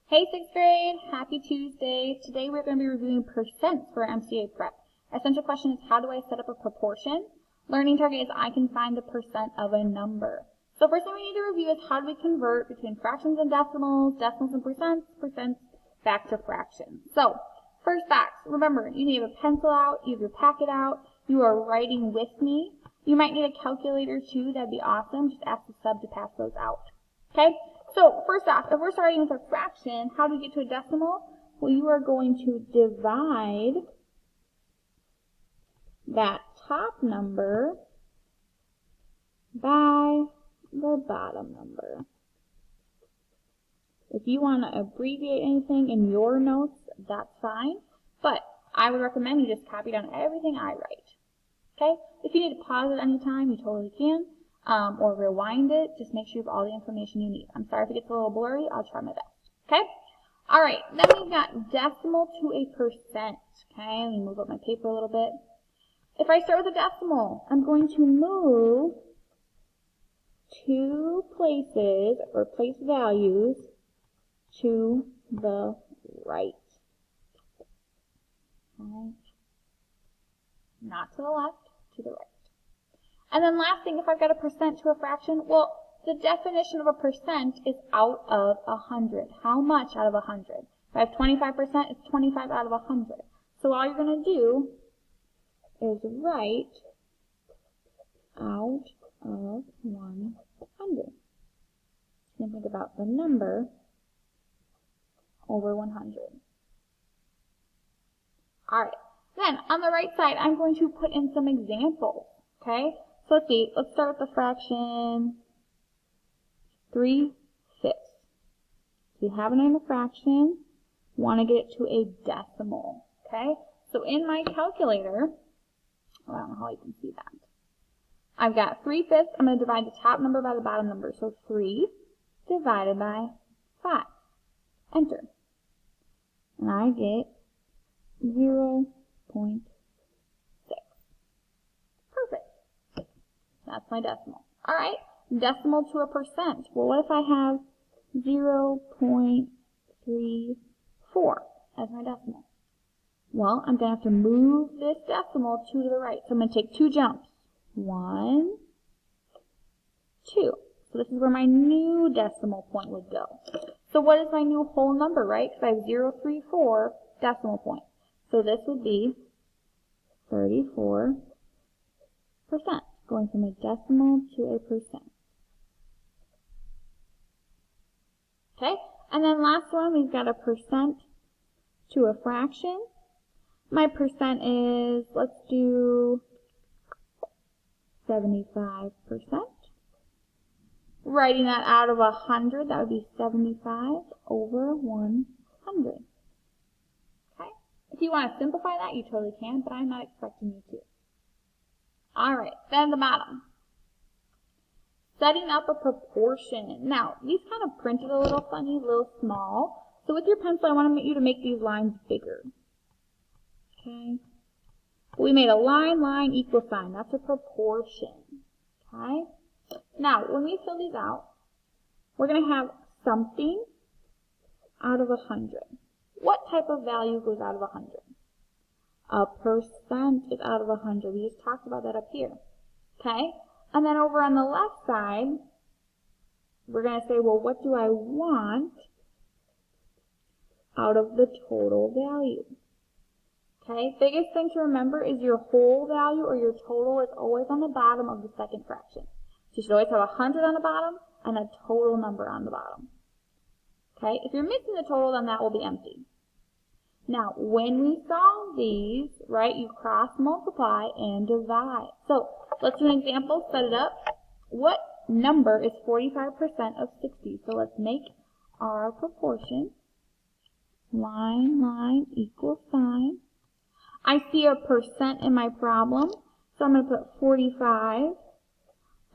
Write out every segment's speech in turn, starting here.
Hey 6th grade, happy Tuesday. Today we're going to be reviewing percents for MCA prep. Essential question is how do I set up a proportion? Learning target is I can find the percent of a number. So first thing we need to review is how do we convert between fractions and decimals, decimals and percents, percents back to fractions. So first facts, remember you need a pencil out, you have your packet out, you are writing with me. You might need a calculator too, that'd be awesome. Just ask the sub to pass those out. Okay? So first off, if we're starting with a fraction, how do we get to a decimal? Well, you are going to divide that top number by the bottom number. If you want to abbreviate anything in your notes, that's fine, but I would recommend you just copy down everything I write. Okay? If you need to pause at any time, you totally can. Or rewind it, just make sure you have all the information you need. I'm sorry if it gets a little blurry, I'll try my best. Okay? Alright, then we've got decimal to a percent. Okay, let me move up my paper a little bit. If I start with a decimal, I'm going to move two places, or place values, to the right. Okay? Not to the left, to the right. And then last thing, if I've got a percent to a fraction, well, the definition of a percent is out of 100. How much out of 100? If I have 25%, it's 25 out of 100. So all you're going to do is write out of 100. And think about the number over 100. Alright, then on the right side, I'm going to put in some examples. Okay? So let's see, let's start with the fraction 3/5. So we have it in a fraction, want to get it to a decimal. Okay? So in my calculator, well, I don't know how you can see that. I've got 3/5, I'm going to divide the top number by the bottom number. So 3 divided by 5. Enter. And I get 0.6. That's my decimal. Alright, decimal to a percent. Well, what if I have 0.34 as my decimal? Well, I'm going to have to move this decimal 2 to the right. So I'm going to take 2 jumps. 1, 2. So this is where my new decimal point would go. So what is my new whole number, right? Because I have 0.34 decimal point. So this would be 34%. Going from a decimal to a percent. Okay, and then last one, we've got a percent to a fraction. My percent is, let's do 75%. Writing that out of 100, that would be 75 over 100. Okay, if you want to simplify that, you totally can, but I'm not expecting you to. Alright, then the bottom. Setting up a proportion. Now, these kind of printed a little funny, a little small. So with your pencil, I want you to make these lines bigger. Okay? We made a line, equal sign. That's a proportion. Okay? Now, when we fill these out, we're going to have something out of 100. What type of value goes out of 100? A percent is out of 100. We just talked about that up here. Okay? And then over on the left side, we're going to say, well, what do I want out of the total value? Okay? Biggest thing to remember is your whole value or your total is always on the bottom of the second fraction. So you should always have 100 on the bottom and a total number on the bottom. Okay? If you're missing the total, then that will be empty. Now, when we solve these, right, you cross multiply and divide. So, let's do an example, set it up. What number is 45% of 60? So let's make our proportion. Line, equal sign. I see a percent in my problem, so I'm going to put 45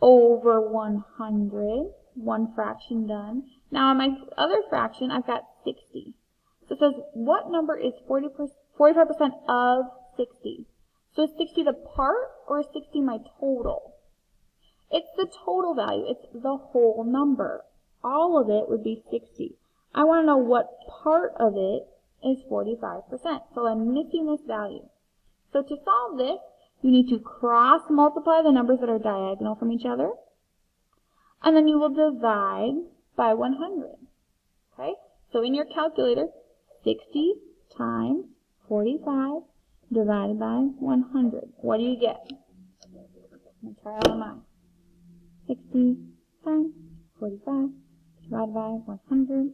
over 100. One fraction done. Now, on my other fraction, I've got 60. So it says, what number is 45% of 60? So is 60 the part, or is 60 my total? It's the total value. It's the whole number. All of it would be 60. I want to know what part of it is 45%. So I'm missing this value. So to solve this, you need to cross multiply the numbers that are diagonal from each other, and then you will divide by 100. Okay? So in your calculator, 60 times 45 divided by 100. What do you get? I'm going to try it on mine. 60 times 45 divided by 100.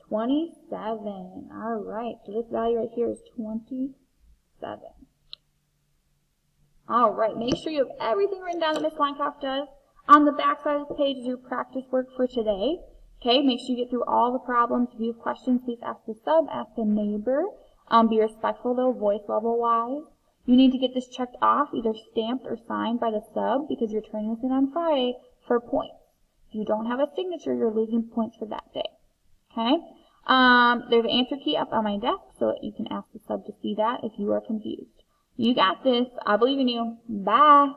27. All right. So this value right here is 27. All right. Make sure you have everything written down that Miss Linecraft does. On the back side of this page is your practice work for today. Okay. Make sure you get through all the problems. If you have questions, please ask the sub, ask a neighbor. Be respectful though, voice level wise. You need to get this checked off, either stamped or signed by the sub, because you're turning this in on Friday for points. If you don't have a signature, you're losing points for that day. Okay? There's an answer key up on my desk, so you can ask the sub to see that if you are confused. You got this. I believe in you. Bye.